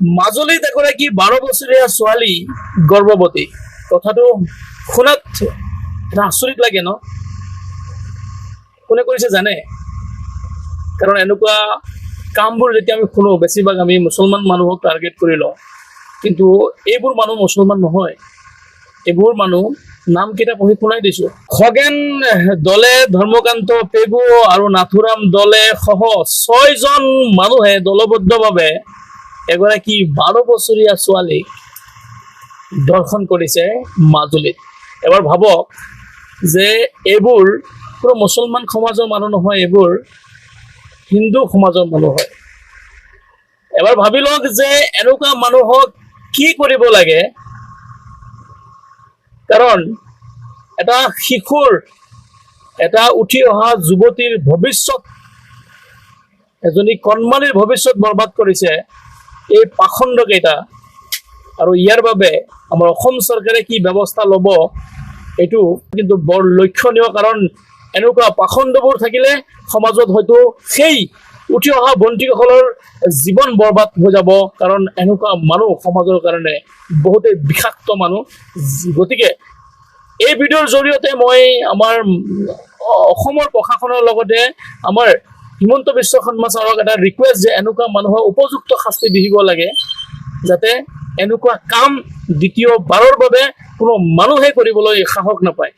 মাজুলীত এগৰাকী 12 বছৰীয়া ছোৱালী গৰ্ভৱতী। কথাটো শুনাত এটা আচৰিত লাগে ন? কোনে কৰিছে জানে? কাৰণ এনেকুৱা কামবোৰ যেতিয়া আমি শুনো, বেছিভাগ আমি মুছলমান মানুহক টাৰ্গেট কৰি লওঁ, কিন্তু এইবোৰ মানুহ মুছলমান নহয়। এইবোৰ মানুহ নামকেইটা পঢ়ি শুনাই দিছো। খগেন দলে, ধৰ্মকান্ত পেগু আৰু নাথুৰাম দলে সহ 6জন মানুহে দলবদ্ধভাৱে এগৰাকী 12 বছৰীয়া ছোৱালীক দৰ্শন কৰিছে মাজুলীত। এবাৰ ভাবক যে এইবোৰ কোনো মুছলমান সমাজৰ মানুহ নহয়, এইবোৰ হিন্দু সমাজৰ মানুহ হয়। এবাৰ ভাবি লওক যে এনেকুৱা মানুহক কি কৰিব লাগে, কাৰণ এটা শিশুৰ, এটা উঠি অহা যুৱতীৰ ভৱিষ্যত, এজনী কণমানিৰ ভৱিষ্যত বৰবাদ কৰিছে এই পাখণ্ডকেইটা। আৰু ইয়াৰ বাবে আমাৰ অসম চৰকাৰে কি ব্যৱস্থা ল'ব, এইটো কিন্তু বৰ লক্ষণীয়। কাৰণ এনেকুৱা পাখণ্ডবোৰ থাকিলে সমাজত হয়তো সেই উঠি অহা বন্তিসকলৰ জীৱন বৰবাদ হৈ যাব। কাৰণ এনেকুৱা মানুহ সমাজৰ কাৰণে বহুতেই বিষাক্ত মানুহ। গতিকে এই ভিডিঅ'ৰ জৰিয়তে মই আমাৰ অসমৰ প্ৰশাসনৰ লগতে আমাৰ হিমন্ত বিশ্ব শৰ্মা ছাৰক এটা ৰিকুৱেষ্ট যে এনেকুৱা মানুহৰ উপযুক্ত শাস্তি বিহিব লাগে, যাতে এনেকুৱা কাম দ্বিতীয়বাৰৰ বাবে কোনো মানুহে কৰিবলৈ সাহস নাপায়।